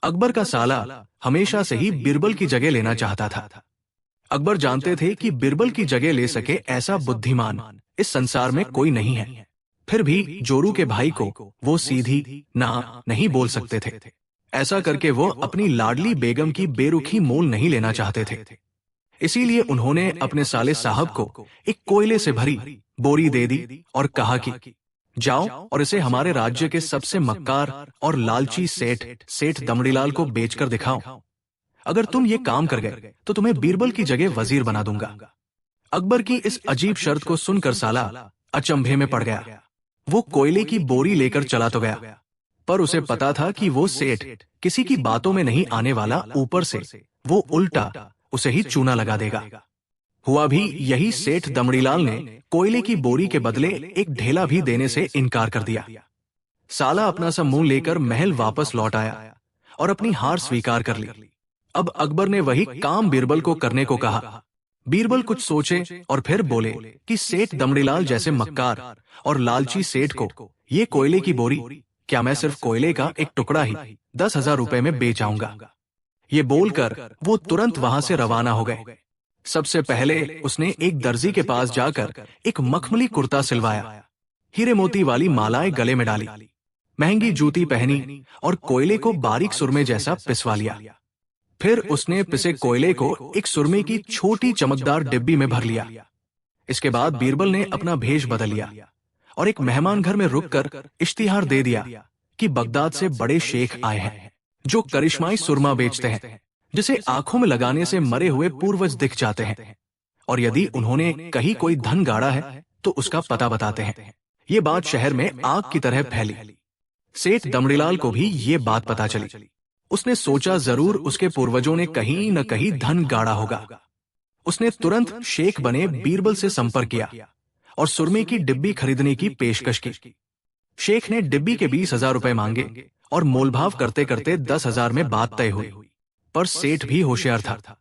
अकबर का साला हमेशा से ही बीरबल की जगह लेना चाहता था। अकबर जानते थे कि बीरबल की जगह ले सके ऐसा बुद्धिमान इस संसार में कोई नहीं है। फिर भी जोरू के भाई को वो सीधी ना नहीं बोल सकते थे। ऐसा करके वो अपनी लाडली बेगम की बेरुखी मोल नहीं लेना चाहते थे। इसीलिए उन्होंने अपने साले साहब को एक कोयले से भरी बोरी दे दी और कहा कि जाओ और इसे हमारे राज्य के सबसे मक्कार और लालची सेठ दमड़ीलाल को बेचकर दिखाओ। अगर तुम ये काम कर गए तो तुम्हें बीरबल की जगह वजीर बना दूंगा। अकबर की इस अजीब शर्त को सुनकर साला अचंभे में पड़ गया। वो कोयले की बोरी लेकर चला तो गया, पर उसे पता था कि वो सेठ किसी की बातों में नहीं आने वाला, ऊपर से वो उल्टा उसे ही चूना लगा देगा। हुआ भी यही, सेठ दमड़ीलाल ने कोयले की बोरी के बदले एक ढेला भी देने से इनकार कर दिया। साला अपना सा मुंह लेकर महल वापस लौट आया और अपनी हार स्वीकार कर ली। अब अकबर ने वही काम बीरबल को करने को कहा। बीरबल कुछ सोचे और फिर बोले कि सेठ दमड़ीलाल जैसे मक्कार और लालची सेठ को ये कोयले की बोरी, क्या मैं सिर्फ कोयले का एक टुकड़ा ही 10,000 रुपए में बेच आऊंगा। ये बोलकर वो तुरंत वहां से रवाना हो गए। सबसे पहले उसने एक दर्जी के पास जाकर एक मखमली कुर्ता सिलवाया, हीरे मोती वाली मालाएं गले में डाली, महंगी जूती पहनी और कोयले को बारीक सुरमे जैसा पिसवा लिया। फिर उसने पिसे कोयले को एक सुरमे की छोटी चमकदार डिब्बी में भर लिया। इसके बाद बीरबल ने अपना भेष बदल लिया और एक मेहमान घर में रुककर इश्तिहार दे दिया कि बगदाद से बड़े शेख आए हैं जो करिश्माई सुरमा बेचते हैं, जिसे आंखों में लगाने से मरे हुए पूर्वज दिख जाते हैं, और यदि उन्होंने कहीं कोई धन गाड़ा है तो उसका पता बताते हैं। ये बात शहर में आग की तरह फैली। सेठ दमड़ीलाल को भी ये बात पता चली। उसने सोचा जरूर उसके पूर्वजों ने कहीं न कहीं धन गाड़ा होगा। उसने तुरंत शेख बने बीरबल से संपर्क किया और सुरमे की डिब्बी खरीदने की पेशकश की। शेख ने डिब्बी के 20,000 रुपए मांगे और मोलभाव करते करते 10,000 में बात तय हुई। पर सेठ भी होशियार था।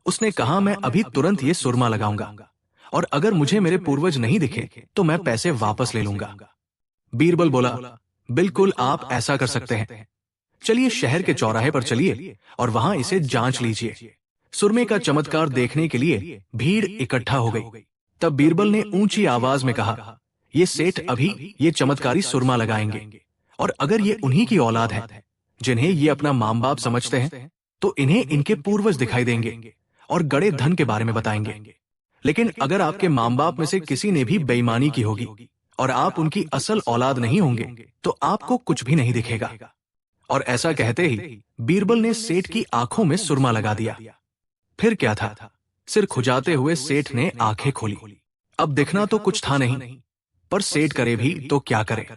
उसने कहा, मैं अभी तुरंत ये सुरमा लगाऊंगा और अगर मुझे मेरे पूर्वज नहीं दिखे तो मैं पैसे वापस ले लूंगा। बीरबल बोला, बिल्कुल आप ऐसा कर सकते हैं। चलिए शहर के चौराहे पर चलिए और वहां इसे जांच लीजिए। सुरमे का चमत्कार देखने के लिए भीड़ इकट्ठा हो गई। तब बीरबल ने ऊंची आवाज में कहा, ये सेठ अभी ये चमत्कारी सुरमा लगाएंगे और अगर ये उन्हीं की औलाद है जिन्हें ये अपना मां बाप समझते हैं तो इन्हें इनके पूर्वज दिखाई देंगे और गड़े धन के बारे में बताएंगे। लेकिन अगर आपके मां बाप में से किसी ने भी बेईमानी की होगी और आप उनकी असल औलाद नहीं होंगे तो आपको कुछ भी नहीं दिखेगा। और ऐसा कहते ही बीरबल ने सेठ की आंखों में सुरमा लगा दिया। फिर क्या था, सिर खुजाते हुए सेठ ने आंखें खोली। अब दिखना तो कुछ था नहीं, पर सेठ करे भी तो क्या करे।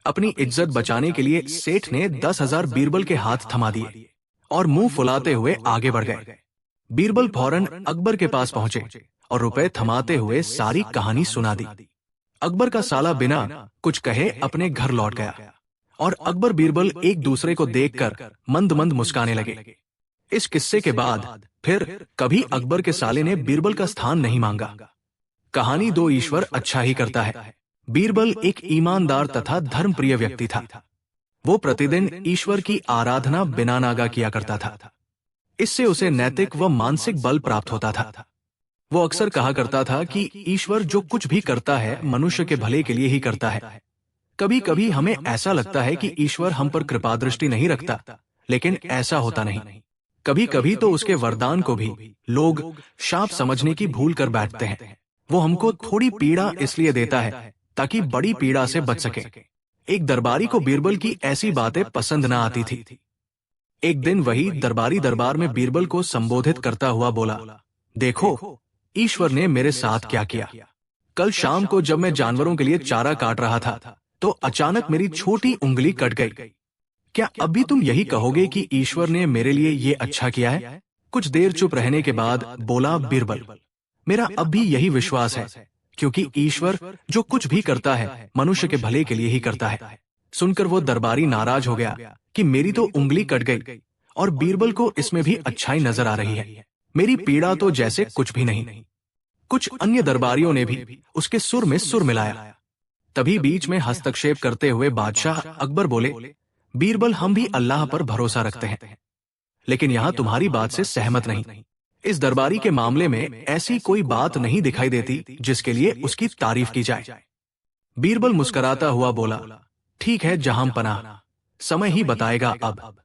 अपनी इज्जत बचाने के लिए सेठ ने 10,000 बीरबल के हाथ थमा दिए और मुंह फुलाते हुए आगे बढ़ गए। बीरबल फौरन अकबर के पास पहुंचे और रुपए थमाते हुए सारी कहानी सुना दी। अकबर का साला बिना कुछ कहे अपने घर लौट गया और अकबर बीरबल एक दूसरे को देखकर मंद मंद मुस्काने लगे। इस किस्से के बाद फिर कभी अकबर के साले ने बीरबल का स्थान नहीं मांगा। कहानी दो ईश्वर अच्छा ही करता है। बीरबल एक ईमानदार तथा धर्मप्रिय व्यक्ति था। वो प्रतिदिन ईश्वर की आराधना बिना नागा किया करता था। इससे उसे नैतिक व मानसिक बल प्राप्त होता था। वो अक्सर कहा करता था कि ईश्वर जो कुछ भी करता है मनुष्य के भले के लिए ही करता है। कभी कभी हमें ऐसा लगता है कि ईश्वर हम पर कृपा दृष्टि नहीं रखता, लेकिन ऐसा होता नहीं। कभी कभी तो उसके वरदान को भी लोग शाप समझने की भूल कर बैठते हैं। वो हमको थोड़ी पीड़ा इसलिए देता है ताकि बड़ी पीड़ा से बच सके। एक दरबारी को बीरबल की ऐसी बातें पसंद न आती थी। एक दिन वही दरबारी दरबार में बीरबल को संबोधित करता हुआ बोला, देखो ईश्वर ने मेरे साथ क्या किया। कल शाम को जब मैं जानवरों के लिए चारा काट रहा था तो अचानक मेरी छोटी उंगली कट गई। क्या अभी तुम यही कहोगे कि ईश्वर ने मेरे लिए ये अच्छा किया है? कुछ देर चुप रहने के बाद बोला बीरबल, मेरा अब भी यही विश्वास है, क्योंकि ईश्वर जो कुछ भी करता है मनुष्य के भले के लिए ही करता है। सुनकर वो दरबारी नाराज हो गया कि मेरी तो उंगली कट गई और बीरबल को इसमें भी अच्छाई नजर आ रही है, मेरी पीड़ा तो जैसे कुछ भी नहीं। कुछ अन्य दरबारियों ने भी उसके सुर में सुर मिलाया। तभी बीच में हस्तक्षेप करते हुए बादशाह अकबर बोले, बीरबल, हम भी अल्लाह पर भरोसा रखते हैं, लेकिन यहां तुम्हारी बात से सहमत नहीं। इस दरबारी के मामले में ऐसी कोई बात नहीं दिखाई देती जिसके लिए उसकी तारीफ की जाए। बीरबल मुस्कुराता हुआ बोला, ठीक है जहां पनाह, समय ही बताएगा। अब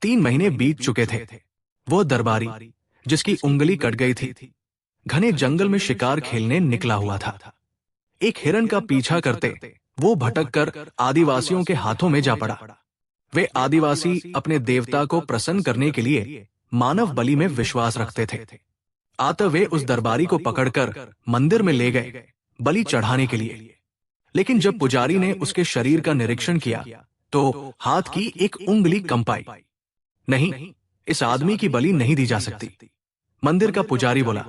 3 महीने बीत चुके थे। वो दरबारी जिसकी उंगली कट गई थी, घने जंगल में शिकार खेलने निकला हुआ था। एक हिरन का पीछा करते वो भटक कर आदिवासियों के हाथों में जा पड़ा। वे आदिवासी अपने देवता को प्रसन्न करने के लिए मानव बलि में विश्वास रखते थे। अतः वे उस दरबारी को पकड़कर मंदिर में ले गए बलि चढ़ाने के लिए। लेकिन जब पुजारी ने उसके शरीर का निरीक्षण किया तो हाथ की एक उंगली कंपाई। नहीं, इस आदमी की बलि नहीं दी जा सकती। मंदिर का पुजारी बोला,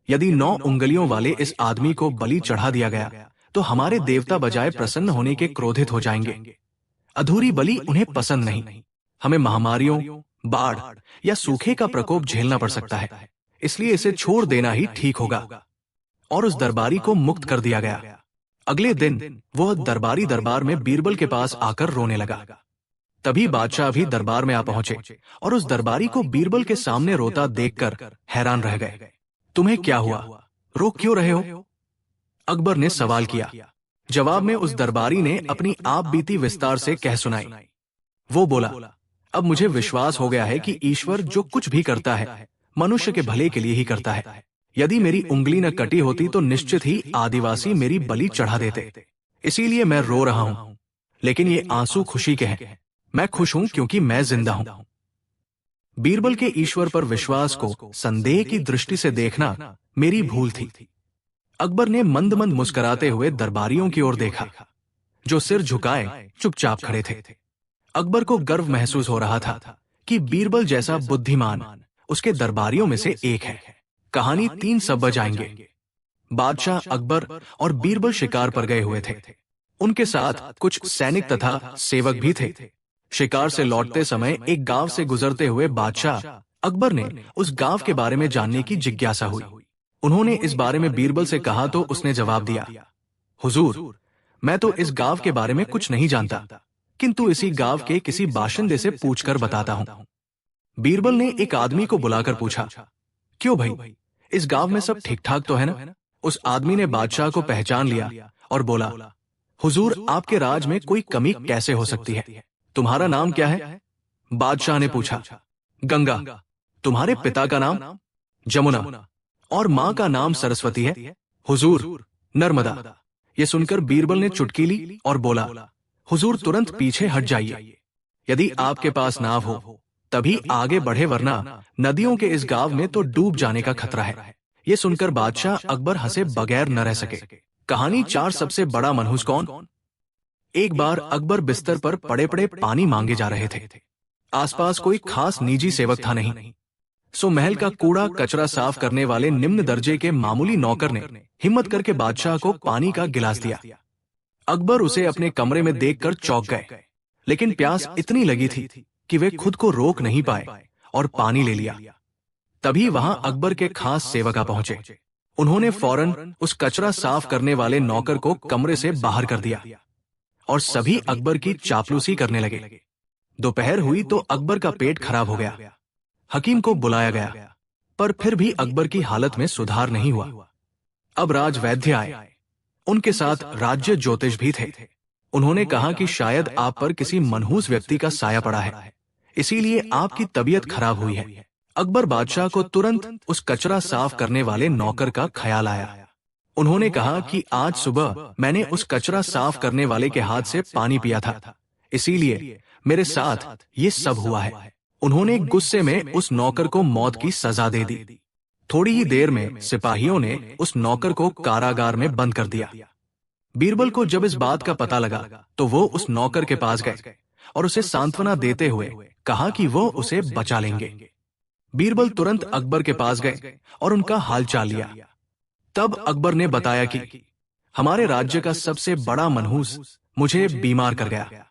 यदि 9 उंगलियों वाले इस आदमी को बलि चढ़ा दिया गया तो हमारे देवता बजाय प्रसन्न होने के क्रोधित हो जाएंगे। अधूरी बलि उन्हें पसंद नहीं। हमें महामारियों, बाढ़ या सूखे का प्रकोप झेलना पड़ सकता है, इसलिए इसे छोड़ देना ही ठीक होगा। और उस दरबारी को मुक्त कर दिया गया। अगले दिन वह दरबारी दरबार में बीरबल के पास आकर रोने लगा। तभी बादशाह भी दरबार में आ पहुंचे और उस दरबारी को बीरबल के सामने रोता देखकर हैरान रह गए। तुम्हें क्या हुआ, रो क्यों रहे हो? अकबर ने सवाल किया। जवाब में उस दरबारी ने अपनी आप बीती विस्तार से कह सुनाई। वो बोला, अब मुझे विश्वास हो गया है कि ईश्वर जो कुछ भी करता है मनुष्य के भले के लिए ही करता है। यदि मेरी उंगली न कटी होती तो निश्चित ही आदिवासी मेरी बलि चढ़ा देते। इसीलिए मैं रो रहा हूं, लेकिन ये आंसू खुशी के हैं। मैं खुश हूं क्योंकि मैं जिंदा हूं। बीरबल के ईश्वर पर विश्वास को संदेह की दृष्टि से देखना मेरी भूल थी। अकबर ने मंद मंद मुस्कुराते हुए दरबारियों की ओर देखा, जो सिर झुकाए चुपचाप खड़े थे। अकबर को गर्व महसूस हो रहा था कि बीरबल जैसा बुद्धिमान उसके दरबारियों में से एक है। कहानी 3 सब बजाएंगे। बादशाह अकबर और बीरबल शिकार पर गए हुए थे। उनके साथ कुछ सैनिक तथा सेवक भी थे। शिकार से लौटते समय एक गांव से गुजरते हुए बादशाह अकबर ने उस गांव के बारे में जानने की जिज्ञासा हुई। उन्होंने इस बारे में बीरबल से कहा तो उसने जवाब दिया, हुजूर, मैं तो इस गांव के बारे में कुछ नहीं जानता, किंतु इसी गांव के किसी बाशिंदे से पूछकर बताता हूं। बीरबल ने एक आदमी को बुलाकर पूछा, क्यों भाई, इस गांव में सब ठीक ठाक तो है ना? उस आदमी ने बादशाह को पहचान लिया और बोला, हुजूर, आपके राज में कोई कमी कैसे हो सकती है? तुम्हारा नाम क्या है? बादशाह ने पूछा। गंगा। तुम्हारे पिता का नाम? जमुना। और मां का नाम सरस्वती है? हुजूर, नर्मदा। ये सुनकर बीरबल ने चुटकी ली और बोला, हुजूर तुरंत पीछे हट जाइए। यदि आपके पास नाव हो तभी आगे बढ़े, वरना नदियों के इस गांव में तो डूब जाने का खतरा है। ये सुनकर बादशाह अकबर हंसे बगैर न रह सके। कहानी 4 सबसे बड़ा मनहूस कौन? एक बार अकबर बिस्तर पर पड़े पड़े पानी मांगे जा रहे थे। आसपास कोई खास निजी सेवक था नहीं, सो महल का कूड़ा कचरा साफ करने वाले निम्न दर्जे के मामूली नौकर ने हिम्मत करके बादशाह को पानी का गिलास दिया। अकबर उसे अपने कमरे में देखकर चौंक गए, लेकिन प्यास इतनी लगी थी कि वे खुद को रोक नहीं पाए और पानी ले लिया। तभी वहां अकबर के खास सेवक आ पहुंचे। उन्होंने फौरन उस कचरा साफ करने वाले नौकर को कमरे से बाहर कर दिया और सभी अकबर की चापलूसी करने लगे। दोपहर हुई तो अकबर का पेट खराब हो गया। हकीम को बुलाया गया, पर फिर भी अकबर की हालत में सुधार नहीं हुआ। अब राजवैद्य आए, उनके साथ राज्य ज्योतिष भी थे। उन्होंने कहा कि शायद आप पर किसी मनहूस व्यक्ति का साया पड़ा है, इसीलिए आपकी तबीयत खराब हुई है। अकबर बादशाह को तुरंत उस कचरा साफ करने वाले नौकर का ख्याल आया। उन्होंने कहा कि आज सुबह मैंने उस कचरा साफ करने वाले के हाथ से पानी पिया था, इसीलिए मेरे साथ ये सब हुआ है। उन्होंने गुस्से में उस नौकर को मौत की सजा दे दी। थोड़ी ही देर में सिपाहियों ने उस नौकर को कारागार में बंद कर दिया। बीरबल को जब इस बात का पता लगा तो वो उस नौकर के पास गए और उसे सांत्वना देते हुए कहा कि वो उसे बचा लेंगे। बीरबल तुरंत अकबर के पास गए और उनका हालचाल लिया। तब अकबर ने बताया कि हमारे राज्य का सबसे बड़ा मनहूस मुझे बीमार कर गया।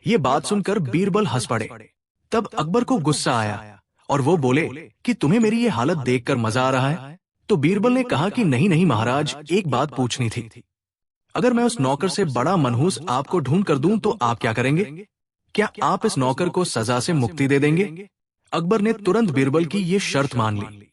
ये बात सुनकर बीरबल हंस पड़े। तब अकबर को गुस्सा आया और वो बोले कि तुम्हें मेरी ये हालत देखकर मजा आ रहा है? तो बीरबल ने कहा कि नहीं नहीं महाराज, एक बात पूछनी थी। अगर मैं उस नौकर से बड़ा मनहूस आपको ढूंढ कर दूं तो आप क्या करेंगे? क्या आप इस नौकर को सजा से मुक्ति दे देंगे? अकबर ने तुरंत बीरबल की ये शर्त मान ली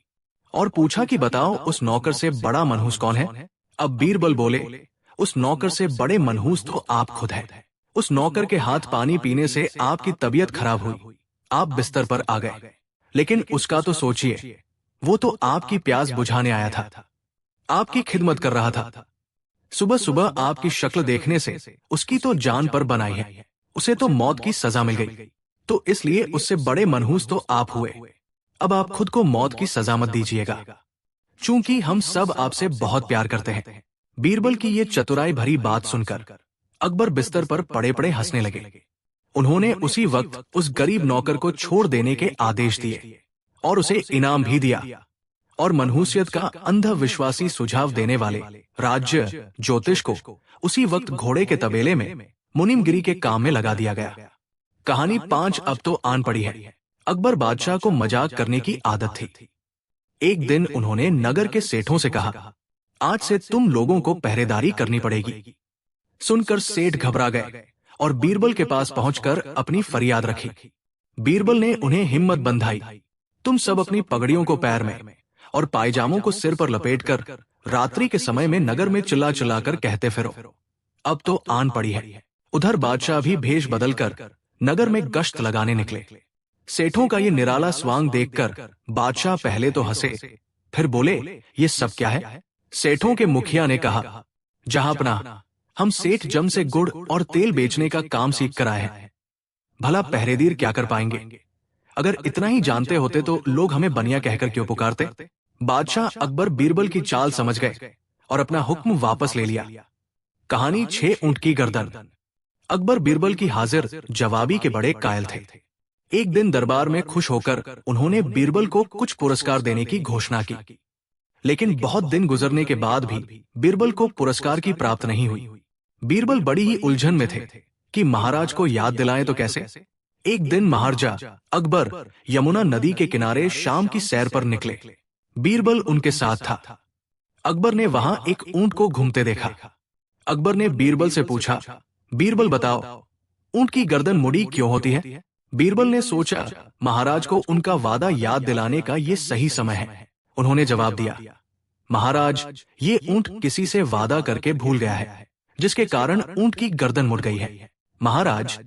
और पूछा कि बताओ उस नौकर से बड़ा मनहूस कौन है? अब बीरबल बोले, उस नौकर से बड़े मनहूस तो आप खुद हैं। उस नौकर के हाथ पानी पीने से आपकी तबीयत खराब हुई, आप बिस्तर पर आ गए, लेकिन उसका तो सोचिए, वो तो आपकी प्यास बुझाने आया था, आपकी खिदमत कर रहा था। सुबह सुबह आपकी शक्ल देखने से उसकी तो जान पर बनाई है, उसे तो मौत की सजा मिल गई, तो इसलिए उससे बड़े मनहूस तो आप हुए। अब आप खुद को मौत की सजा मत दीजिएगा, चूंकि हम सब आपसे बहुत प्यार करते हैं। बीरबल की ये चतुराई भरी बात सुनकर अकबर बिस्तर पर पड़े पड़े हंसने लगे। उन्होंने उसी वक्त उस गरीब नौकर को छोड़ देने के आदेश दिए और उसे इनाम भी दिया, और मनहूसियत का अंधविश्वासी सुझाव देने वाले राज्य ज्योतिष को उसी वक्त घोड़े के तबेले में मुनिमगिरी के काम में लगा दिया गया। कहानी 5 अब तो आन पड़ी है। अकबर बादशाह को मजाक करने की आदत थी। एक दिन उन्होंने नगर के सेठों से कहा, आज से तुम लोगों को पहरेदारी करनी पड़ेगी। सुनकर सेठ घबरा गए और बीरबल के पास पहुंचकर अपनी फरियाद रखी। बीरबल ने उन्हें हिम्मत बंधाई, तुम सब अपनी पगड़ियों को पैर में और पायजामों को सिर पर लपेटकर रात्रि के समय में नगर में चिल्ला चिल्लाकर कहते फिरो, अब तो आन पड़ी है। उधर बादशाह भी भेष बदलकर नगर में गश्त लगाने निकले। सेठों का ये निराला स्वांग देखकर बादशाह पहले तो हंसे, फिर बोले, ये सब क्या है? सेठों के मुखिया ने कहा, जहांपना, हम सेठ जम से गुड़ और तेल बेचने का काम सीख कर आए हैं, भला पहरेदीर क्या कर पाएंगे? अगर इतना ही जानते होते तो लोग हमें बनिया कहकर क्यों पुकारते? बादशाह अकबर बीरबल की चाल समझ गए और अपना हुक्म वापस ले लिया। कहानी 6 ऊंट की गर्दन। अकबर बीरबल की हाजिर जवाबी के बड़े कायल थे। एक दिन दरबार में खुश होकर उन्होंने बीरबल को कुछ पुरस्कार देने की घोषणा की, लेकिन बहुत दिन गुजरने के बाद भी बीरबल को पुरस्कार की प्राप्त नहीं हुई। बीरबल बड़ी ही उलझन में थे कि महाराज को याद दिलाएं तो कैसे। एक दिन महाराजा अकबर यमुना नदी के किनारे शाम की सैर पर निकले। बीरबल उनके साथ था। अकबर ने वहां एक ऊंट को घूमते देखा। अकबर ने बीरबल से पूछा, बीरबल बताओ, ऊंट की गर्दन मुड़ी क्यों होती है? बीरबल ने सोचा, महाराज को उनका वादा याद दिलाने का ये सही समय है। उन्होंने जवाब दिया, महाराज, ये ऊंट किसी से वादा करके भूल गया है, जिसके कारण ऊंट की गर्दन मुड़ गई है। महाराज,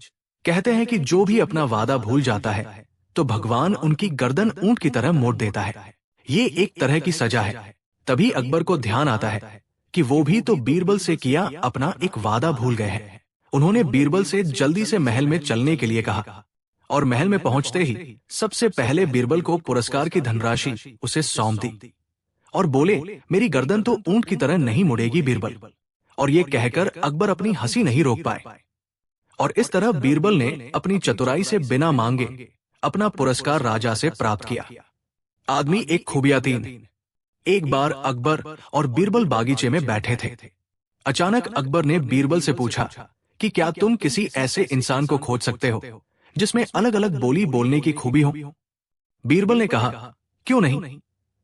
कहते हैं कि जो भी अपना वादा भूल जाता है तो भगवान उनकी गर्दन ऊंट की तरह मोड़ देता है। ये एक तरह की सजा है। तभी अकबर को ध्यान आता है कि वो भी तो बीरबल से किया अपना एक वादा भूल गए हैं। उन्होंने बीरबल से जल्दी से महल में चलने के लिए कहा और महल में पहुंचते ही सबसे पहले बीरबल को पुरस्कार की धनराशि उसे सौंप दी और बोले, मेरी गर्दन तो ऊंट की तरह नहीं मुड़ेगी बीरबल। और ये कहकर अकबर अपनी हंसी नहीं रोक पाए, और इस तरह बीरबल ने अपनी चतुराई से बिना मांगे अपना पुरस्कार राजा से प्राप्त किया। आदमी एक खूबियां 3। एक बार अकबर और बीरबल बागीचे में बैठे थे। अचानक अकबर ने बीरबल से पूछा कि क्या तुम किसी ऐसे इंसान को खोज सकते हो जिसमें अलग अलग बोली बोलने की खूबी हो? बीरबल ने कहा, क्यों नहीं,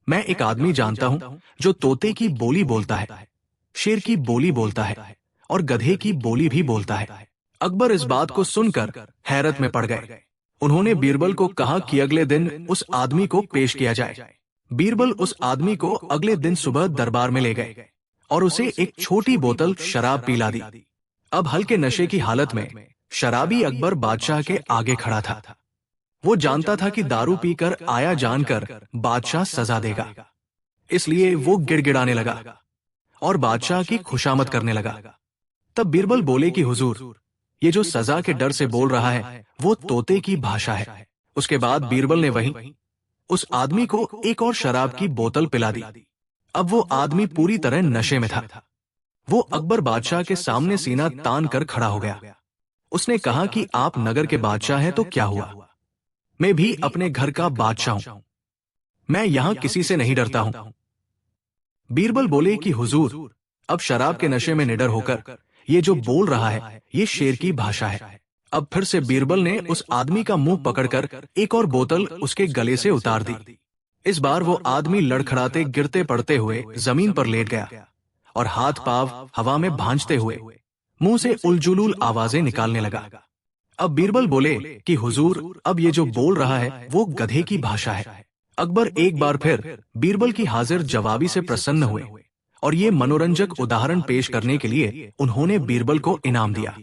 मैं एक आदमी जानता हूं जो तोते की बोली बोलता है, शेर की बोली बोलता है और गधे की बोली भी बोलता है। अकबर इस बात को सुनकर हैरत में पड़ गए। उन्होंने बीरबल को कहा कि अगले दिन उस आदमी को पेश किया जाए। बीरबल उस आदमी को अगले दिन सुबह दरबार में ले गए और उसे एक छोटी बोतल शराब पिला दी। अब हल्के नशे की हालत में शराबी अकबर बादशाह के आगे खड़ा था। वो जानता था कि दारू पीकर आया जानकर बादशाह सजा देगा, इसलिए वो गिड़गिड़ाने लगा और बादशाह की खुशामद करने लगा। तब बीरबल बोले कि हुजूर, ये जो सजा के डर से बोल रहा है वो तोते की भाषा है। उसके बाद बीरबल ने वहीं उस आदमी को एक और शराब की बोतल पिला दी। अब वो आदमी पूरी तरह नशे में था। वो अकबर बादशाह के सामने सीना तान कर खड़ा हो गया। उसने कहा कि आप नगर के बादशाह हैं तो क्या हुआ, मैं भी अपने घर का बादशाह हूं, मैं यहां किसी से नहीं डरता हूं। बीरबल बोले कि हुजूर, अब शराब के नशे में निडर होकर ये जो बोल रहा है ये शेर की भाषा है। अब फिर से बीरबल ने उस आदमी का मुंह पकड़कर एक और बोतल उसके गले से उतार दी। इस बार वो आदमी लड़खड़ाते गिरते पड़ते हुए जमीन पर लेट गया और हाथ पांव हवा में भांजते हुए मुंह से उलझुलूल आवाजें निकालने लगा। अब बीरबल बोले कि हुजूर, अब ये जो बोल रहा है वो गधे की भाषा है। अकबर एक बार फिर बीरबल की हाजिर जवाबी से प्रसन्न हुए और ये मनोरंजक उदाहरण पेश करने के लिए उन्होंने बीरबल को इनाम दिया।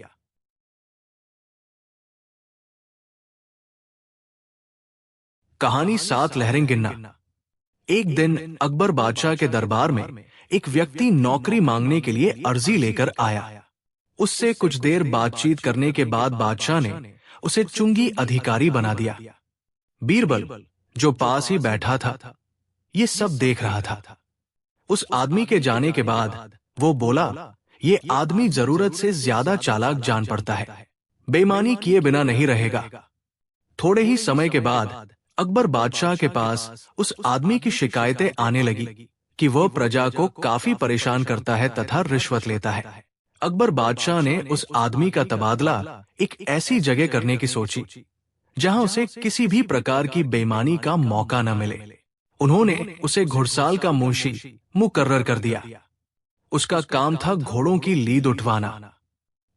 कहानी 7 लहरें गिनना। एक दिन अकबर बादशाह के दरबार में एक व्यक्ति नौकरी मांगने के लिए अर्जी लेकर आया। उससे कुछ देर बातचीत करने के बाद बादशाह ने उसे चुंगी अधिकारी बना दिया। बीरबल, जो पास ही बैठा था, ये सब देख रहा था। उस आदमी के जाने के बाद वो बोला, ये आदमी जरूरत से ज्यादा चालाक जान पड़ता है, बेईमानी किए बिना नहीं रहेगा। थोड़े ही समय के बाद अकबर बादशाह के पास उस आदमी की शिकायतें आने लगी कि वह प्रजा को काफी परेशान करता है तथा रिश्वत लेता है। अकबर बादशाह ने उस आदमी का तबादला एक ऐसी जगह करने की सोची जहां उसे किसी भी प्रकार की बेईमानी का मौका न मिले। उन्होंने उसे घुड़साल का मुंशी मुकर्रर कर दिया। उसका काम था घोड़ों की लीद उठवाना।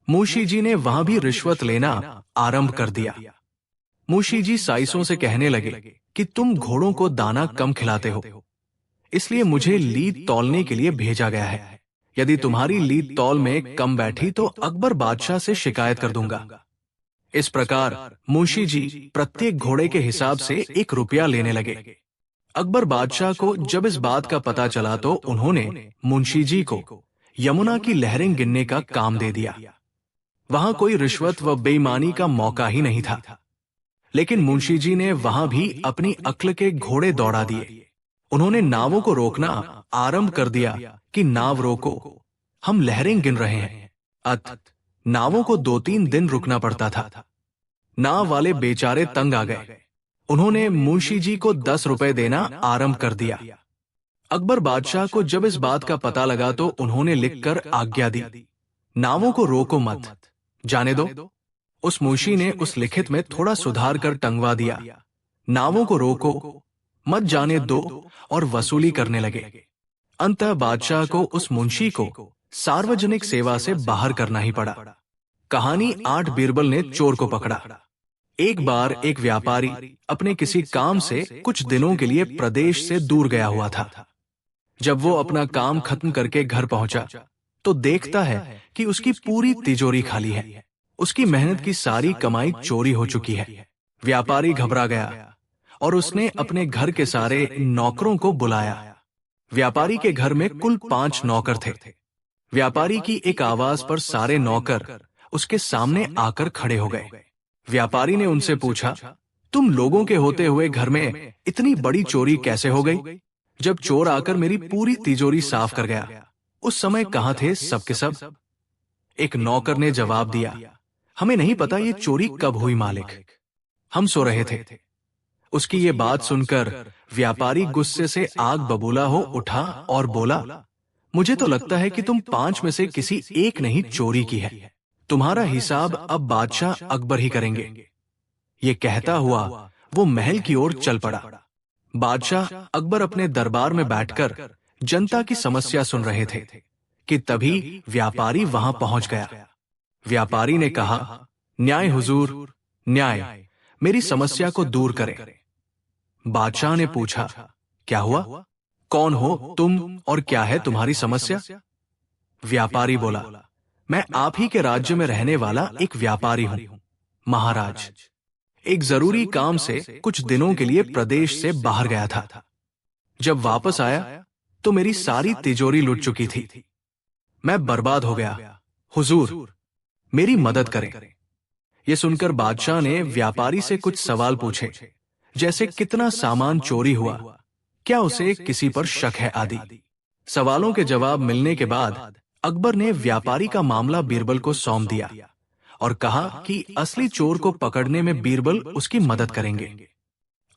मुंशी जी ने वहां भी रिश्वत लेना आरंभ कर दिया। मुंशी जी साइसों से कहने लगे कि तुम घोड़ों को दाना कम खिलाते हो, इसलिए मुझे लीद तौलने के लिए भेजा गया है। यदि तुम्हारी लीद तौल में कम बैठी तो अकबर बादशाह से शिकायत कर दूंगा। इस प्रकार मुंशी जी प्रत्येक घोड़े के हिसाब से 1 रुपया लेने लगे। अकबर बादशाह को जब इस बात का पता चला तो उन्होंने मुंशी जी को यमुना की लहरें गिनने का काम दे दिया। वहां कोई रिश्वत व बेईमानी का मौका ही नहीं था। लेकिन मुंशी जी ने वहां भी अपनी अक्ल के घोड़े दौड़ा दिए। उन्होंने नावों को रोकना आरंभ कर दिया कि नाव रोको, हम लहरें गिन रहे हैं। नावों को 2-3 दिन रुकना पड़ता था। नाव वाले बेचारे तंग आ गए। उन्होंने मुंशी जी को 10 रुपए देना आरंभ कर दिया। अकबर बादशाह को जब इस बात का पता लगा तो उन्होंने लिखकर आज्ञा दी, नावों को रोको मत, जाने दो। उस मुंशी ने उस लिखित में थोड़ा सुधार कर टंगवा दिया, नावों को रोको मत, जाने दो, और वसूली करने लगे। अंततः बादशाह को उस मुंशी को सार्वजनिक सेवा से बाहर करना ही पड़ा। कहानी 8 बीरबल ने चोर को पकड़ा। एक बार एक व्यापारी अपने किसी काम से कुछ दिनों के लिए प्रदेश से दूर गया हुआ था। जब वो अपना काम खत्म करके घर पहुंचा तो देखता है कि उसकी पूरी तिजोरी खाली है। उसकी मेहनत की सारी कमाई चोरी हो चुकी है। व्यापारी घबरा गया और उसने अपने घर के सारे नौकरों को बुलाया। व्यापारी के घर में कुल 5 नौकर थे। व्यापारी की एक आवाज पर सारे नौकर उसके सामने आकर खड़े हो गए। व्यापारी ने उनसे पूछा, तुम लोगों के होते हुए घर में इतनी बड़ी चोरी कैसे हो गई? जब चोर आकर मेरी पूरी तिजोरी साफ कर गया, उस समय कहां थे सब के सब? एक नौकर ने जवाब दिया, हमें नहीं पता ये चोरी कब हुई मालिक, हम सो रहे थे। उसकी ये बात सुनकर व्यापारी गुस्से से आग बबूला हो उठा और बोला, मुझे तो लगता है कि तुम 5 में से किसी एक ने ही चोरी की है। तुम्हारा हिसाब अब बादशाह अकबर ही करेंगे। ये कहता हुआ वो महल की ओर चल पड़ा। बादशाह अकबर अपने दरबार में बैठकर जनता की समस्या सुन रहे थे कि तभी व्यापारी वहां पहुंच गया। व्यापारी ने कहा, न्याय हुजूर, न्याय, मेरी समस्या को दूर करें। बादशाह ने पूछा, क्या हुआ? कौन हो तुम और क्या है तुम्हारी समस्या? व्यापारी बोला, मैं आप ही के राज्य में रहने वाला एक व्यापारी हूं। महाराज, एक जरूरी काम से कुछ दिनों के लिए प्रदेश से बाहर गया था। जब वापस आया तो मेरी सारी तिजोरी लुट चुकी थी। मैं बर्बाद हो गया। हुजूर, मेरी मदद करें। यह सुनकर बादशाह ने व्यापारी से कुछ सवाल पूछे, जैसे कितना सामान चोरी हुआ, क्या उसे किसी पर शक है आदि। सवालों के जवाब मिलने के बाद अकबर ने व्यापारी का मामला बीरबल को सौंप दिया और कहा कि असली चोर को पकड़ने में बीरबल उसकी मदद करेंगे।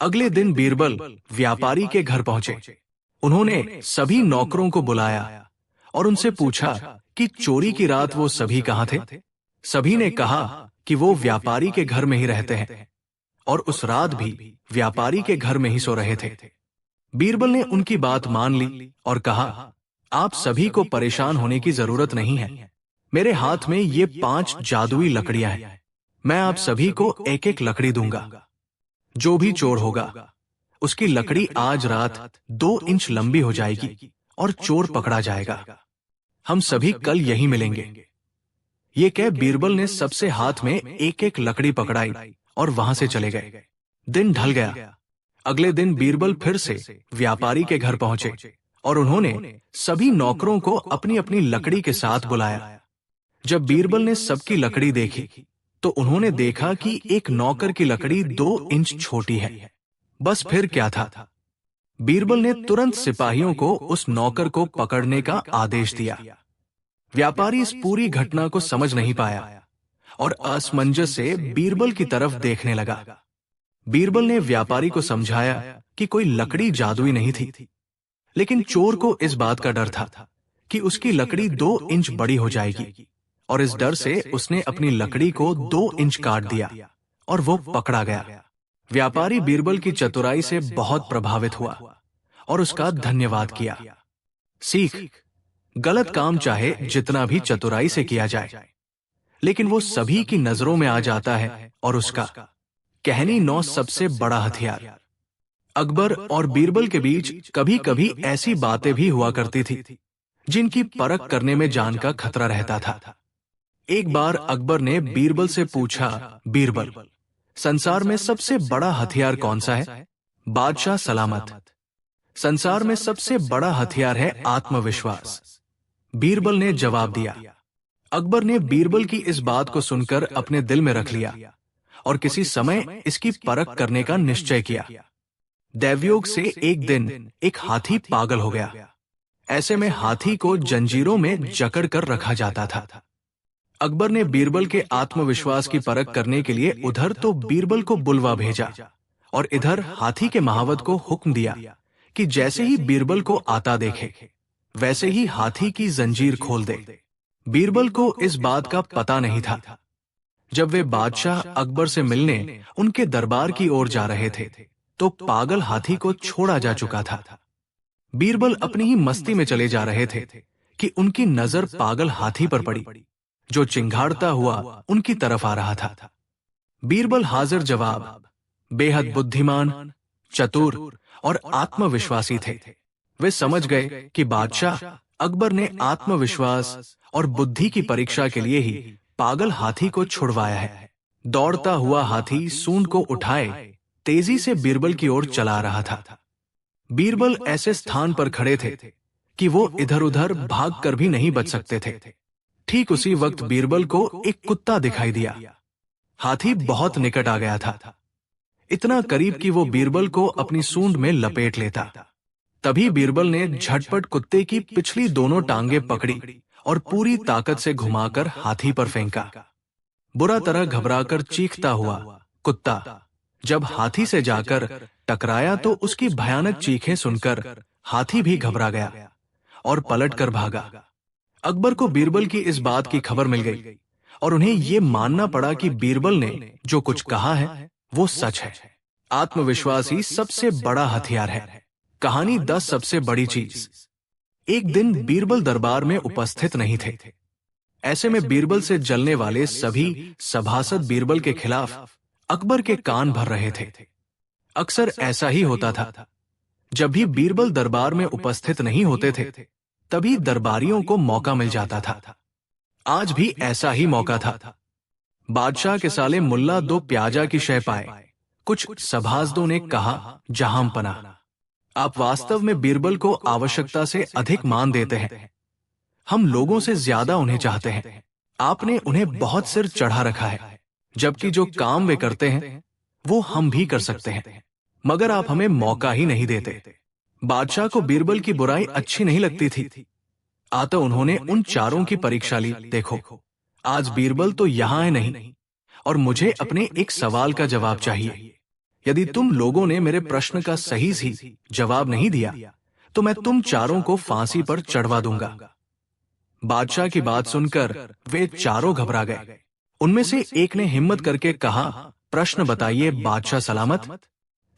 अगले दिन बीरबल व्यापारी के घर पहुंचे। उन्होंने सभी नौकरों को बुलाया और उनसे पूछा कि चोरी की रात वो सभी कहां थे। सभी ने कहा कि वो व्यापारी के घर में ही रहते हैं और उस रात भी व्यापारी के घर में ही सो रहे थे। बीरबल ने उनकी बात मान ली और कहा, आप सभी को परेशान होने की जरूरत नहीं है। मेरे हाथ में ये 5 जादुई लकड़ियां हैं। मैं आप सभी को एक एक लकड़ी दूंगा। जो भी चोर होगा उसकी लकड़ी आज रात 2 इंच लंबी हो जाएगी और चोर पकड़ा जाएगा। हम सभी कल यहीं मिलेंगे। ये कह बीरबल ने सबसे हाथ में एक एक लकड़ी पकड़ाई और वहां से चले गए। दिन ढल गया। अगले दिन बीरबल फिर से व्यापारी के घर पहुंचे और उन्होंने सभी नौकरों को अपनी अपनी लकड़ी के साथ बुलाया। जब बीरबल ने सबकी लकड़ी देखी तो उन्होंने देखा कि एक नौकर की लकड़ी 2 इंच छोटी है। बस फिर क्या था? बीरबल ने तुरंत सिपाहियों को उस नौकर को पकड़ने का आदेश दिया। व्यापारी इस पूरी घटना को समझ नहीं पाया और असमंजस से बीरबल की तरफ देखने लगा। बीरबल ने व्यापारी को समझाया कि कोई लकड़ी जादुई नहीं थी, लेकिन चोर को इस बात का डर था कि उसकी लकड़ी 2 इंच बड़ी हो जाएगी और इस डर से उसने अपनी लकड़ी को 2 इंच काट दिया और वो पकड़ा गया। व्यापारी बीरबल की चतुराई से बहुत प्रभावित हुआ और उसका धन्यवाद किया। सीख: गलत काम चाहे जितना भी चतुराई से किया जाए, लेकिन वो सभी की नजरों में आ जाता है और उसका कहनी 9 सबसे बड़ा हथियार। अकबर और बीरबल के बीच कभी कभी ऐसी बातें भी हुआ करती थी जिनकी परख करने में जान का खतरा रहता था। एक बार अकबर ने बीरबल से पूछा, बीरबल, संसार में सबसे बड़ा हथियार कौन सा है? बादशाह सलामत: संसार में सबसे बड़ा हथियार है आत्मविश्वास। बीरबल ने जवाब दिया। अकबर ने बीरबल की इस बात को सुनकर अपने दिल में रख लिया और किसी समय इसकी परख करने का निश्चय किया। दैवयोग से एक दिन एक हाथी पागल हो गया। ऐसे में हाथी को जंजीरों में जकड़ कर रखा जाता था। अकबर ने बीरबल के आत्मविश्वास की परख करने के लिए उधर तो बीरबल को बुलवा भेजा और इधर हाथी के महावत को हुक्म दिया कि जैसे ही बीरबल को आता देखे वैसे ही हाथी की जंजीर खोल दे। बीरबल को इस बात का पता नहीं था। जब वे बादशाह अकबर से मिलने उनके दरबार की ओर जा रहे थे तो पागल हाथी को छोड़ा जा चुका था। बीरबल अपनी ही मस्ती में चले जा रहे थे कि उनकी नजर पागल हाथी पर पड़ी जो चिंघाड़ता हुआ उनकी तरफ आ रहा था। बीरबल हाजिर जवाब, बेहद बुद्धिमान, चतुर और आत्मविश्वासी थे। वे समझ गए कि बादशाह अकबर ने आत्मविश्वास और बुद्धि की परीक्षा के लिए ही पागल हाथी को छुड़वाया है। दौड़ता हुआ हाथी सूंड को उठाए तेजी से बीरबल की ओर चला रहा था। बीरबल ऐसे स्थान पर खड़े थे कि वो इधर उधर भाग कर भी नहीं बच सकते थे। ठीक उसी वक्त बीरबल को एक कुत्ता दिखाई दिया। हाथी बहुत निकट आ गया था, इतना करीब कि वो बीरबल को अपनी सूंड में लपेट लेता। तभी बीरबल ने झटपट कुत्ते की पिछली दोनों टांगे पकड़ी और पूरी ताकत से घुमाकर हाथी पर फेंका। बुरा तरह घबराकर चीखता हुआ कुत्ता जब हाथी से जाकर टकराया तो उसकी भयानक चीखें सुनकर हाथी भी घबरा गया और पलटकर भागा। अकबर को बीरबल की इस बात की खबर मिल गई और उन्हें यह मानना पड़ा कि बीरबल ने जो कुछ कहा है वो सच है। आत्मविश्वास ही सबसे बड़ा हथियार है। कहानी 10 सबसे बड़ी चीज। एक दिन बीरबल दरबार में उपस्थित नहीं थे। ऐसे में बीरबल से जलने वाले सभी सभासद बीरबल के खिलाफ अकबर के कान भर रहे थे। अक्सर ऐसा ही होता था। जब भी बीरबल दरबार में उपस्थित नहीं होते थे तभी दरबारियों को मौका मिल जाता था। आज भी ऐसा ही मौका था। बादशाह के साले मुल्ला 2 प्याजा की शय पाए। कुछ सभासदों ने कहा, जहां पना, आप वास्तव में बीरबल को आवश्यकता से अधिक मान देते हैं। हम लोगों से ज्यादा उन्हें चाहते हैं। आपने उन्हें बहुत सिर चढ़ा रखा है, जबकि जो काम वे करते हैं वो हम भी कर सकते हैं, मगर आप हमें मौका ही नहीं देते। बादशाह को बीरबल की बुराई अच्छी नहीं लगती थी। अतः उन्होंने उन चारों की परीक्षा ली। देखो, आज बीरबल तो यहां है नहीं और मुझे अपने एक सवाल का जवाब चाहिए। यदि तुम लोगों ने मेरे प्रश्न का सही जवाब नहीं दिया तो मैं तुम चारों को फांसी पर चढ़वा दूंगा। बादशाह की बात सुनकर वे चारों घबरा गए। उनमें से एक ने हिम्मत करके कहा, प्रश्न बताइए बादशाह सलामत।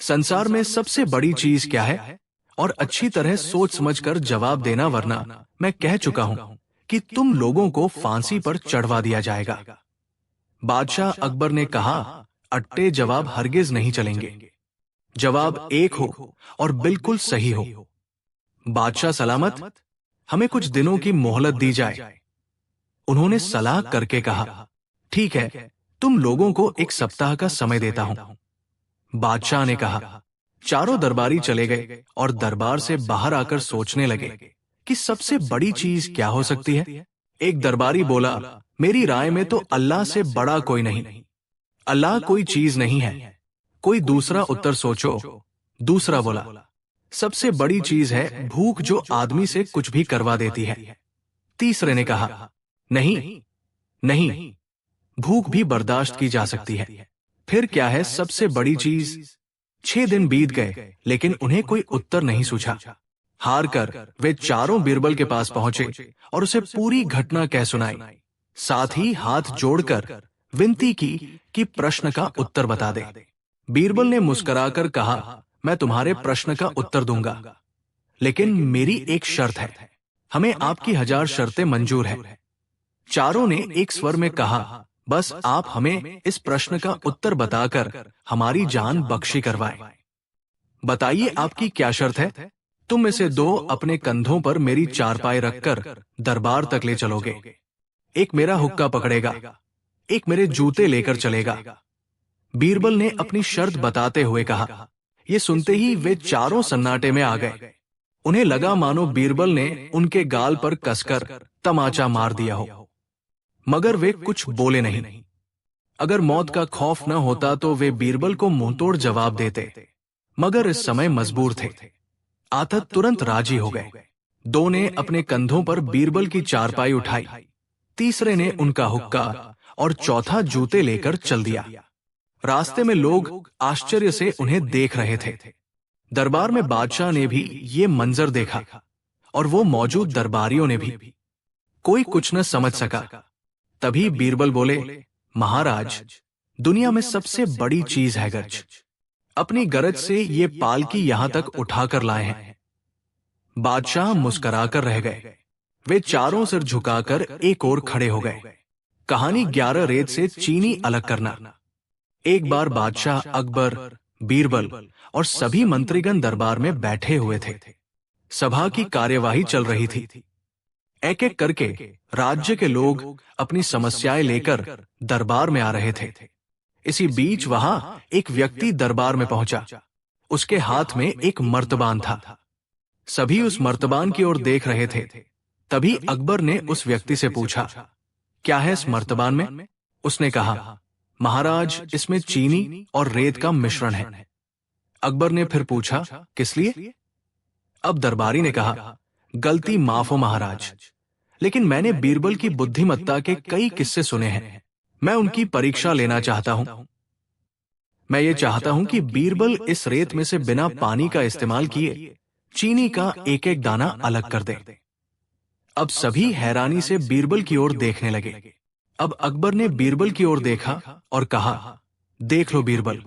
संसार में सबसे बड़ी चीज क्या है? और अच्छी तरह सोच समझकर जवाब देना, वरना मैं कह चुका हूं कि तुम लोगों को फांसी पर चढ़वा दिया जाएगा। बादशाह अकबर ने कहा, अट्टे जवाब हरगिज नहीं चलेंगे। जवाब एक हो और बिल्कुल सही हो। बादशाह सलामत, हमें कुछ दिनों की मोहलत दी जाए। उन्होंने सलाह करके कहा, ठीक है, तुम लोगों को एक सप्ताह का समय देता हूं। बादशाह ने कहा। चारों दरबारी चले गए और दरबार से बाहर आकर सोचने लगे कि सबसे बड़ी चीज क्या हो सकती है। एक दरबारी बोला, मेरी राय में तो अल्लाह से बड़ा कोई नहीं। अल्लाह कोई चीज नहीं है। कोई दूसरा उत्तर सोचो। दूसरा बोला, सबसे बड़ी चीज है भूख, जो आदमी से कुछ भी करवा देती है। तीसरे ने कहा, नहीं नहीं, भूख भी बर्दाश्त की जा सकती है। फिर क्या है सबसे बड़ी चीज? 6 दिन बीत गए लेकिन उन्हें कोई उत्तर नहीं सूझा। हार कर वे चारों बीरबल के पास पहुंचे और उसे पूरी घटना कह सुनाई। साथ ही हाथ जोड़कर विनती की कि प्रश्न का उत्तर बता दे। बीरबल ने मुस्कुराकर कहा, मैं तुम्हारे प्रश्न का उत्तर दूंगा, लेकिन मेरी एक शर्त है। हमें आपकी 1000 शर्तें मंजूर है। चारों ने एक स्वर में कहा, बस आप हमें इस प्रश्न का उत्तर बताकर हमारी जान बख्शी करवाएं। बताइए आपकी क्या शर्त है? तुम में से 2 अपने कंधों पर मेरी चारपाई रखकर दरबार तक ले चलोगे। एक मेरा हुक्का पकड़ेगा, एक मेरे जूते लेकर चलेगा। बीरबल ने अपनी शर्त बताते हुए कहा। ये सुनते ही वे चारों सन्नाटे में आ गए। उन्हें लगा मानो बीरबल ने उनके गाल पर कसकर तमाचा मार दिया हो, मगर वे कुछ बोले नहीं। अगर मौत का खौफ न होता तो वे बीरबल को मुंहतोड़ जवाब देते, मगर इस समय मजबूर थे। आतत तुरंत राजी हो गए। 2 ने अपने कंधों पर बीरबल की चारपाई उठाई, तीसरे ने उनका हुक्का और चौथा जूते लेकर चल दिया। रास्ते में लोग आश्चर्य से उन्हें देख रहे थे। दरबार में बादशाह ने भी ये मंजर देखा और वो मौजूद दरबारियों ने भी। कोई कुछ न समझ सका। तभी बीरबल बोले, महाराज, दुनिया में सबसे बड़ी चीज है गरज। अपनी गरज से ये पालकी यहां तक उठाकर लाए हैं। बादशाह मुस्कुराकर रह गए। वे चारों सिर झुकाकर एक ओर खड़े हो गए। कहानी 11 रेत से चीनी अलग करना। एक बार बादशाह अकबर, बीरबल और सभी मंत्रीगण दरबार में बैठे हुए थे। सभा की कार्यवाही चल रही थी। एक एक करके राज्य के लोग अपनी समस्याएं लेकर दरबार में आ रहे थे। इसी बीच वहां एक व्यक्ति दरबार में पहुंचा। उसके हाथ में एक मर्तबान था। सभी उस मर्तबान की ओर देख रहे थे। तभी अकबर ने उस व्यक्ति से पूछा, क्या है इस मर्तबान में? उसने कहा, महाराज, इसमें चीनी और रेत का मिश्रण है। अकबर ने फिर पूछा, किस लिए? अब दरबारी ने कहा, गलती माफ हो महाराज, लेकिन मैंने बीरबल की बुद्धिमत्ता के कई किस्से सुने हैं। मैं उनकी परीक्षा लेना चाहता हूं। मैं ये चाहता हूं कि बीरबल इस रेत में से बिना पानी का इस्तेमाल किए चीनी का एक एक दाना अलग कर दे। अब सभी हैरानी से बीरबल की ओर देखने लगे। अब अकबर ने बीरबल की ओर देखा और कहा, देख लो बीरबल,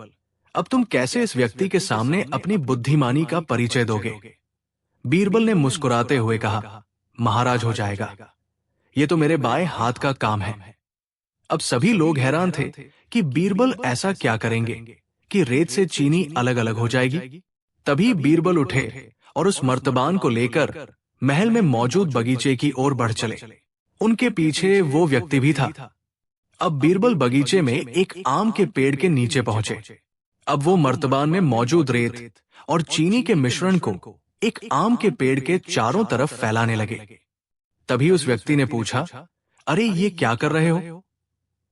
अब तुम कैसे इस व्यक्ति के सामने अपनी बुद्धिमानी का परिचय दोगे? बीरबल ने मुस्कुराते हुए कहा, महाराज, हो जाएगा। ये तो मेरे बाएं हाथ का काम है। अब सभी लोग हैरान थे कि बीरबल ऐसा क्या करेंगे कि रेत से चीनी अलग अलग हो जाएगी। तभी बीरबल उठे और उस मर्तबान को लेकर महल में मौजूद बगीचे की ओर बढ़ चले। उनके पीछे वो व्यक्ति भी था। अब बीरबल बगीचे में एक आम के पेड़ के नीचे पहुंचे। अब वो मर्तबान में मौजूद रेत और चीनी के मिश्रण को एक आम के पेड़ के चारों तरफ फैलाने लगे। तभी उस व्यक्ति ने पूछा, अरे ये क्या कर रहे हो?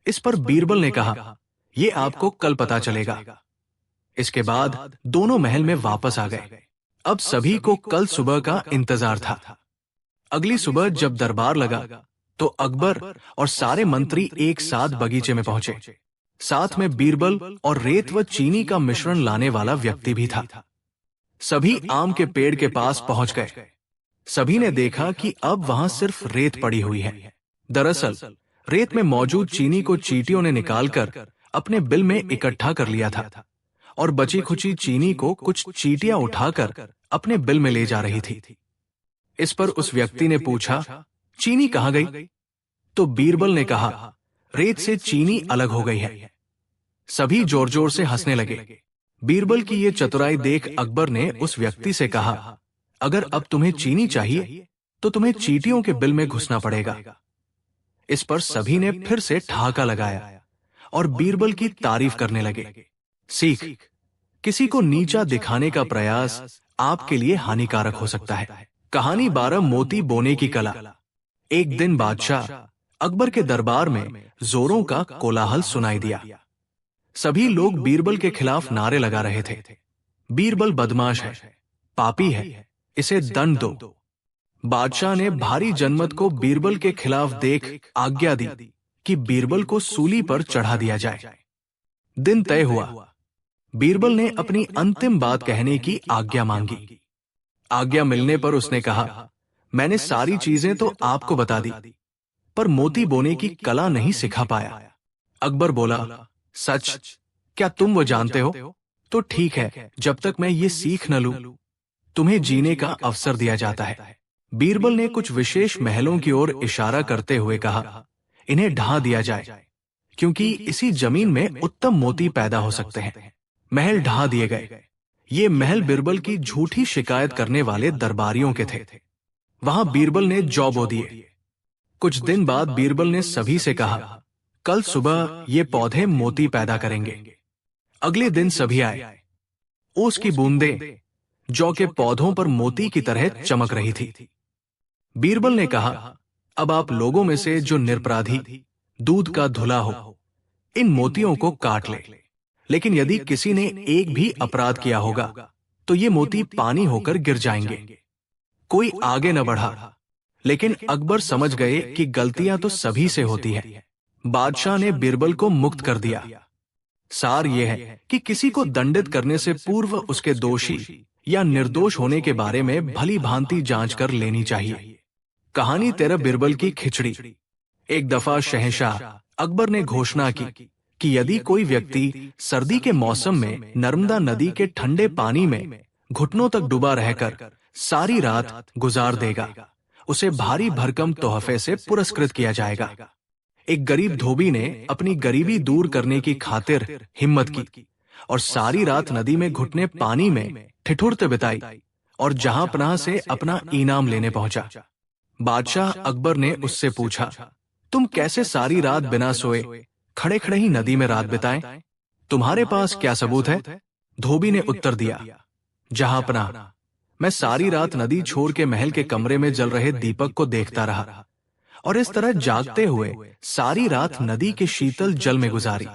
इस पर बीरबल ने कहा, ये आपको कल पता चलेगा। इसके बाद दोनों महल में वापस आ गए। अब सभी को कल सुबह का इंतजार था। अगली सुबह जब दरबार लगा तो अकबर और सारे मंत्री एक साथ बगीचे में पहुंचे। साथ में बीरबल और रेत व चीनी का मिश्रण लाने वाला व्यक्ति भी था। सभी आम के पेड़ के पास पहुंच गए। सभी ने देखा कि अब वहां सिर्फ रेत पड़ी हुई है। दरअसल रेत में मौजूद चीनी को चींटियों ने निकालकर अपने बिल में इकट्ठा कर लिया था और बची खुची चीनी को कुछ चींटियां उठाकर अपने बिल में ले जा रही थी। इस पर उस व्यक्ति ने पूछा, चीनी कहां गई? तो बीरबल ने कहा, रेत से चीनी अलग हो गई है। सभी जोर जोर से हंसने लगे। बीरबल की ये चतुराई देख अकबर ने उस व्यक्ति से कहा, अगर अब तुम्हें चीनी चाहिए तो तुम्हें चींटियों के बिल में घुसना पड़ेगा। इस पर सभी ने फिर से ठहाका लगाया और बीरबल की तारीफ करने लगे। सीख, किसी को नीचा दिखाने का प्रयास आपके लिए हानिकारक हो सकता है। कहानी 12 मोती बोने की कला। एक दिन बादशाह अकबर के दरबार में जोरों का कोलाहल सुनाई दिया। सभी लोग बीरबल के खिलाफ नारे लगा रहे थे। बीरबल बदमाश है, पापी है, इसे दंड दो। बादशाह ने भारी जनमत को बीरबल के खिलाफ देख आज्ञा दी कि बीरबल को सूली पर चढ़ा दिया जाए। दिन तय हुआ। बीरबल ने अपनी अंतिम बात कहने की आज्ञा मांगी। आज्ञा मिलने पर उसने कहा, मैंने सारी चीजें तो आपको बता दी, पर मोती बोने की कला नहीं सिखा पाया। अकबर बोला, सच? क्या तुम वो जानते हो? तो ठीक है, जब तक मैं ये सीख न लूं, तुम्हें जीने का अवसर दिया जाता है। बीरबल ने कुछ विशेष महलों की ओर इशारा करते हुए कहा, इन्हें ढा दिया जाए, क्योंकि इसी जमीन में उत्तम मोती पैदा हो सकते हैं। महल ढा दिए गए। ये महल बीरबल की झूठी शिकायत करने वाले दरबारियों के थे। वहां बीरबल ने जौ बो दिए। कुछ दिन बाद बीरबल ने सभी से कहा, कल सुबह ये पौधे मोती पैदा करेंगे। अगले दिन सभी आए। ओस की बूंदें जौ के पौधों पर मोती की तरह चमक रही थी। बीरबल ने कहा, अब आप लोगों में से जो निरपराधी दूध का धुला हो, इन मोतियों को काट ले। लेकिन यदि किसी ने एक भी अपराध किया होगा तो ये मोती पानी होकर गिर जाएंगे। कोई आगे न बढ़ा, लेकिन अकबर समझ गए कि गलतियां तो सभी से होती है। बादशाह ने बीरबल को मुक्त कर दिया। सार यह है कि किसी को दंडित करने से पूर्व उसके दोषी या निर्दोष होने के बारे में भली भांति जांच कर लेनी चाहिए। कहानी 13 बीरबल की खिचड़ी। एक दफा शहंशाह अकबर ने घोषणा की कि यदि कोई व्यक्ति सर्दी के मौसम में नर्मदा नदी के ठंडे पानी में घुटनों तक डूबा रहकर सारी रात गुजार देगा, उसे भारी भरकम तोहफे से पुरस्कृत किया जाएगा। एक गरीब धोबी ने अपनी गरीबी दूर करने की खातिर हिम्मत की और सारी रात नदी में घुटने पानी में ठिठुरते बिताई और जहां पनाह से अपना इनाम लेने पहुंचा। बादशाह अकबर ने उससे पूछा, तुम कैसे सारी रात बिना सोए खड़े खड़े ही नदी में रात बिताए? तुम्हारे पास क्या सबूत है? धोबी ने उत्तर दिया, जहां पनाह, मैं सारी रात नदी छोड़ के महल के कमरे में जल रहे दीपक को देखता रहा और इस तरह जागते हुए सारी रात नदी के शीतल जल में गुजारी।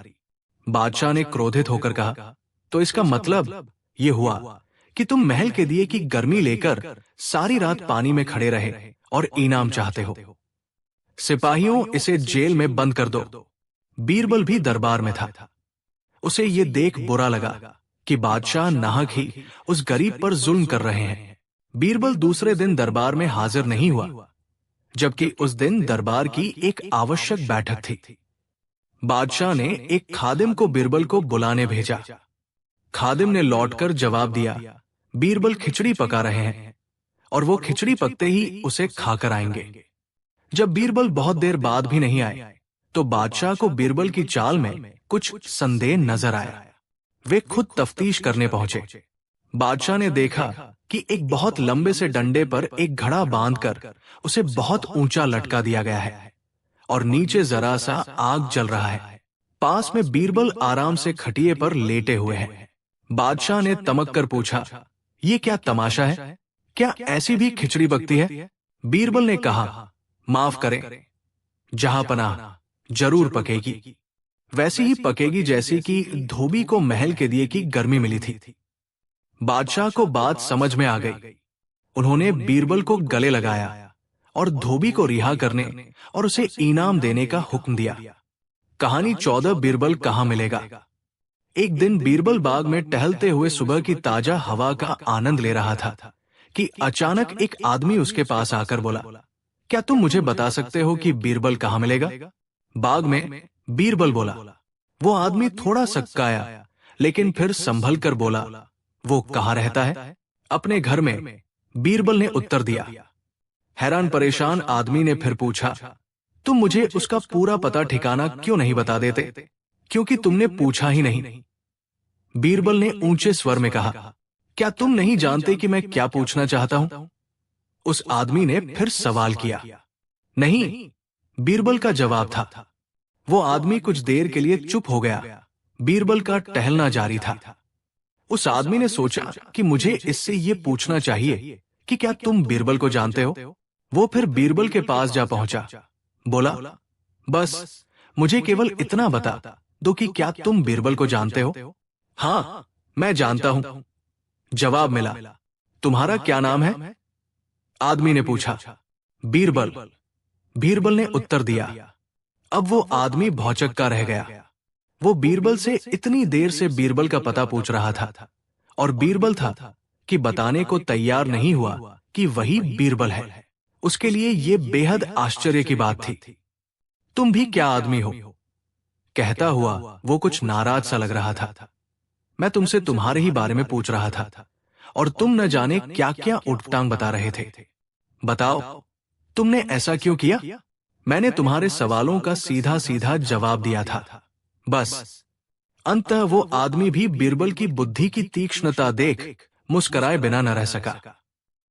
बादशाह ने क्रोधित होकर कहा, तो इसका मतलब ये हुआ कि तुम महल के दिए की गर्मी लेकर सारी रात पानी में खड़े रहे और इनाम चाहते हो। सिपाहियों, इसे जेल में बंद कर दो। बीरबल भी दरबार में था। उसे ये देख बुरा लगा कि बादशाह नाहक ही उस गरीब पर जुल्म कर रहे हैं। बीरबल दूसरे दिन दरबार में हाजिर नहीं हुआ, जबकि उस दिन दरबार की एक आवश्यक बैठक थी। बादशाह ने एक खादिम को बीरबल को बुलाने भेजा। खादिम ने लौटकर जवाब दिया, बीरबल खिचड़ी पका रहे हैं और वो खिचड़ी पकते ही उसे खाकर आएंगे। जब बीरबल बहुत देर बाद भी नहीं आए तो बादशाह को बीरबल की चाल में कुछ संदेह नजर आया। वे खुद तफ्तीश करने पहुंचे। बादशाह ने देखा कि एक बहुत लंबे से डंडे पर एक घड़ा बांधकर उसे बहुत ऊंचा लटका दिया गया है और नीचे जरा सा आग जल रहा है। पास में बीरबल आराम से खटिए पर लेटे हुए हैं। बादशाह ने तमक कर पूछा, ये क्या तमाशा है? क्या ऐसी भी खिचड़ी पकती है? बीरबल ने कहा, माफ करें जहां पनाह, जरूर पकेगी। वैसी ही पकेगी जैसी कि धोबी को महल के दिए की गर्मी मिली थी। बादशाह को बात समझ में आ गई। उन्होंने बीरबल को गले लगाया और धोबी को रिहा करने और उसे इनाम देने का हुक्म दिया। कहानी 14 बीरबल कहां मिलेगा। एक दिन बीरबल बाग में टहलते हुए सुबह की ताजा हवा का आनंद ले रहा था कि अचानक एक आदमी उसके पास आकर बोला, क्या तुम मुझे बता सकते हो कि बीरबल कहां मिलेगा? बाग में बीरबल बोला। वो आदमी थोड़ा सक्काया, लेकिन फिर संभल कर बोला, वो कहां रहता है? अपने घर में, बीरबल ने उत्तर दिया। हैरान परेशान आदमी ने फिर पूछा, तुम मुझे उसका पूरा पता ठिकाना क्यों नहीं बता देते? क्योंकि तुमने पूछा ही नहीं। बीरबल ने ऊंचे स्वर में कहा, क्या तुम नहीं जानते कि मैं क्या पूछना चाहता हूं? उस आदमी ने फिर सवाल किया। नहीं, बीरबल का जवाब था। वो आदमी कुछ देर के लिए चुप हो गया। बीरबल का टहलना जारी था। उस आदमी ने सोचा कि मुझे इससे ये पूछना चाहिए कि क्या तुम बीरबल को जानते हो? वो फिर बीरबल के पास जा पहुंचा। बोला, बस मुझे केवल इतना बता दो कि क्या तुम बीरबल को जानते हो? हाँ, मैं जानता हूं, जवाब मिला। तुम्हारा क्या नाम है? आदमी ने पूछा। बीरबल। बीरबल ने उत्तर दिया। अब वो आदमी भौचक्का रह गया। वो बीरबल से इतनी देर से बीरबल का पता पूछ रहा था और बीरबल था कि बताने को तैयार नहीं हुआ कि वही बीरबल है। उसके लिए ये बेहद आश्चर्य की बात थी। तुम भी क्या आदमी हो? कहता हुआ वो कुछ नाराज सा लग रहा था। मैं तुमसे तुम्हारे ही बारे में पूछ रहा था और तुम न जाने क्या क्या उठपटांग बता रहे थे। बताओ, तुमने ऐसा क्यों किया? मैंने तुम्हारे सवालों का सीधा सीधा जवाब दिया था, बस। अंततः वो आदमी भी बीरबल की बुद्धि की तीक्ष्णता देख मुस्कुराए बिना न रह सका।